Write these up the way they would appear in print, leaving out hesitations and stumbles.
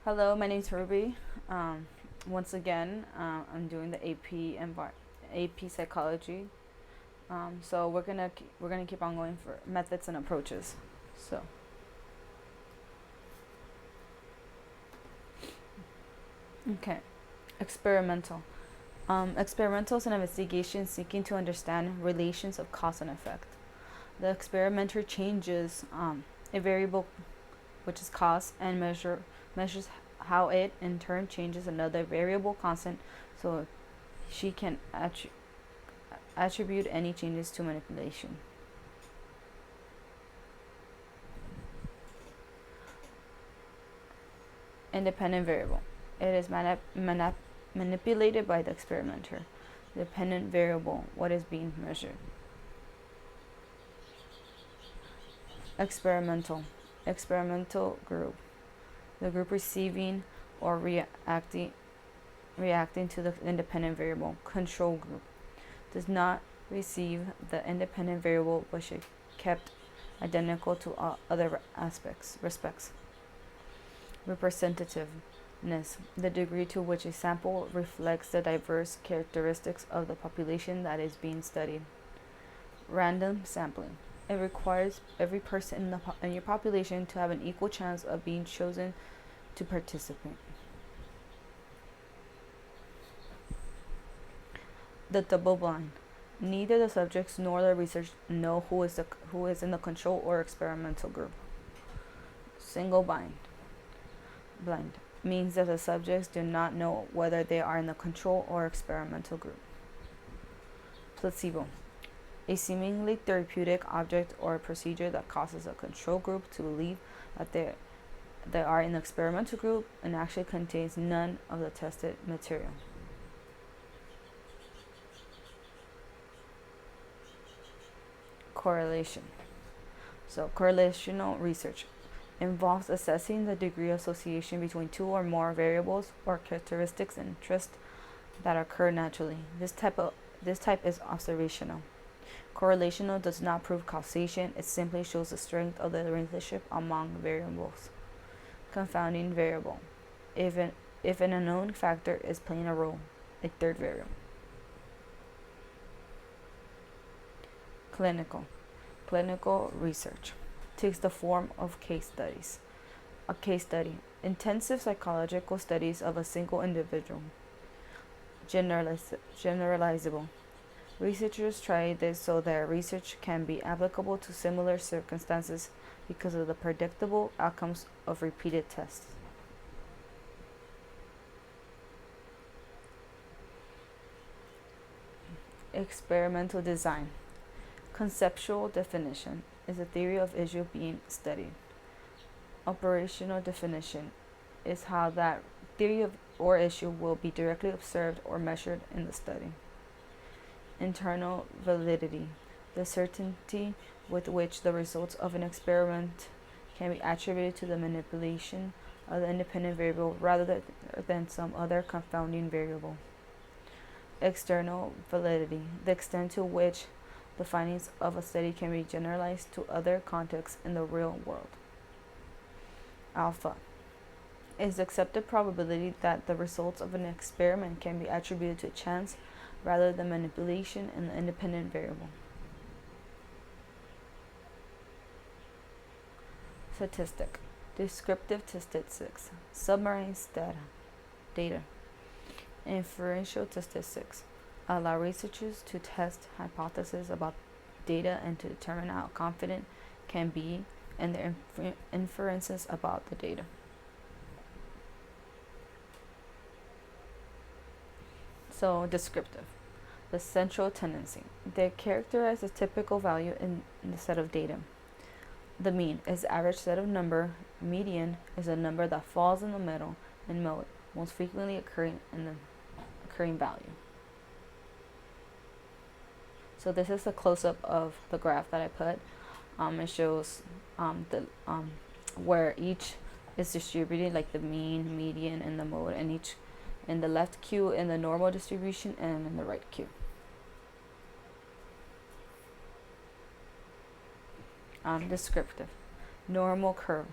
Hello, my name's Ruby. Once again, I'm doing the AP Psychology. So we're gonna keep on going for methods and approaches. So okay, experimental. Experimental is an investigation seeking to understand relations of cause and effect. The experimenter changes a variable, which is cause, and measures how it in turn changes another variable constant, so she can attribute any changes to manipulation. Independent variable. It is manipulated by the experimenter. Dependent variable. What is being measured? Experimental. Experimental group. The group receiving or reacting to the independent variable. Control group. Does not receive the independent variable but should kept identical to all other respects. Representativeness, the degree to which a sample reflects the diverse characteristics of the population that is being studied. Random sampling, it requires every person in your population to have an equal chance of being chosen to participate. The double blind, neither the subjects nor the research know who is in the control or experimental group. Single blind means that the subjects do not know whether they are in the control or experimental group. Placebo, a seemingly therapeutic object or procedure that causes a control group to believe that they are in the experimental group and actually contains none of the tested material. Correlation. So, correlational research involves assessing the degree of association between two or more variables or characteristics and interest that occur naturally. This type is observational. Correlational does not prove causation, it simply shows the strength of the relationship among variables. Confounding variable. If an unknown factor is playing a role, a third variable. Clinical research takes the form of case studies. A case study, intensive psychological studies of a single individual. Generalizable. Researchers try this so their research can be applicable to similar circumstances because of the predictable outcomes of repeated tests. Experimental design. Conceptual definition is a theory of issue being studied. Operational definition is how that theory of or issue will be directly observed or measured in the study. Internal validity, the certainty with which the results of an experiment can be attributed to the manipulation of the independent variable rather than some other confounding variable. External validity, the extent to which the findings of a study can be generalized to other contexts in the real world. Alpha is the accepted probability that the results of an experiment can be attributed to chance rather than manipulation in the independent variable. Statistic. Descriptive statistics. Summarized data. Inferential statistics allow researchers to test hypotheses about data and to determine how confident can be in their inferences about the data. So, descriptive. The central tendency. They characterize a typical value in the set of data. The mean is the average set of number. Median is a number that falls in the middle, and mode, most frequently occurring value. So this is a close-up of the graph that I put. It shows where each is distributed, like the mean, median, and the mode, and each in the left queue in the normal distribution and in the right queue. Descriptive. Normal curve.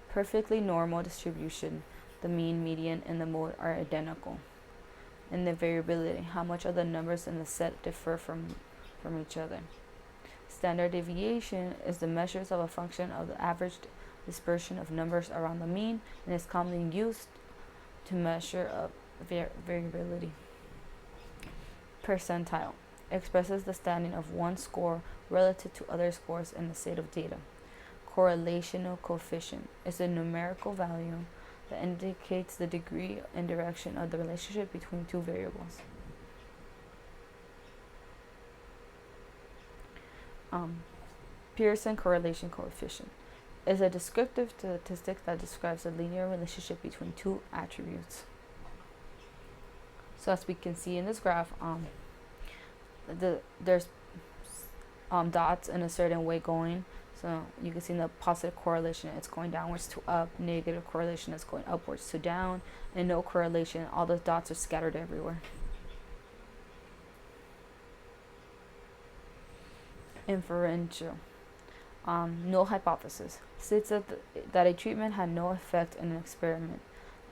Perfectly normal distribution the mean, median, and the mode are identical. And the variability, how much of the numbers in the set differ from each other. Standard deviation is the measures of a function of the average dispersion of numbers around the mean, and is commonly used to measure variability. Percentile expresses the standing of one score relative to other scores in a set of data. Correlational coefficient is a numerical value that indicates the degree and direction of the relationship between two variables. Pearson correlation coefficient is a descriptive statistic that describes a linear relationship between two attributes. So as we can see in this graph, there's dots in a certain way going. So you can see in the positive correlation, it's going downwards to up. Negative correlation is going upwards to down. And no correlation, all the dots are scattered everywhere. Inferential. Null hypothesis states that a treatment had no effect in an experiment.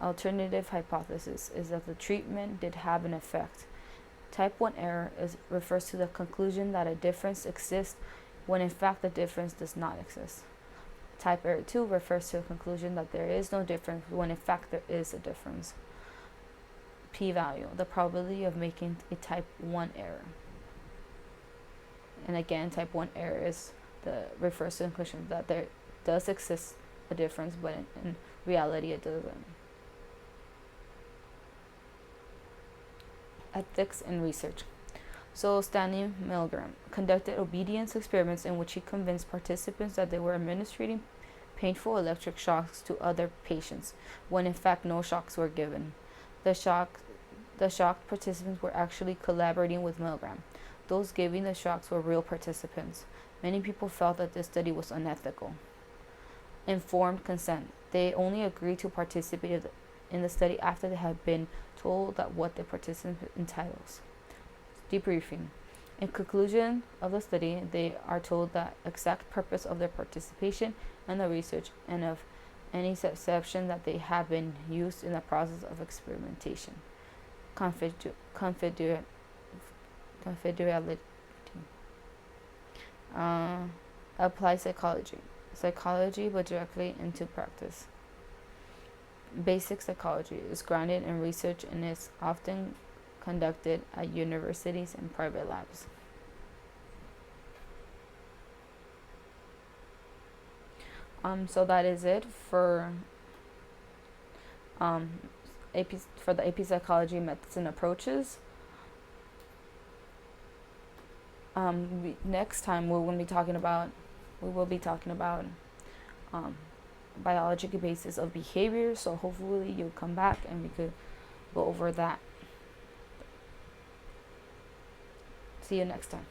Alternative hypothesis is that the treatment did have an effect. Type 1 error refers to the conclusion that a difference exists when in fact the difference does not exist. Type error 2 refers to the conclusion that there is no difference when in fact there is a difference. P-value, the probability of making a type 1 error. And again, type 1 error refers to the conclusion that there does exist a difference, but in reality it doesn't. Ethics in research. So Stanley Milgram conducted obedience experiments in which he convinced participants that they were administering painful electric shocks to other patients, when in fact no shocks were given. The shocked participants were actually collaborating with Milgram. Those giving the shocks were real participants. Many people felt that this study was unethical. Informed consent. They only agreed to participate in the study after they had been told that what the participant entails. Debriefing. In conclusion of the study, they are told the exact purpose of their participation in the research and of any exception that they have been used in the process of experimentation. Confidentiality. Applied psychology. Psychology, but directly into practice. Basic psychology is grounded in research and is often conducted at universities and private labs. So that is it for the AP psychology methods and approaches. Next time we will be talking about biological basis of behavior. So hopefully you'll come back and we could go over that. See you next time.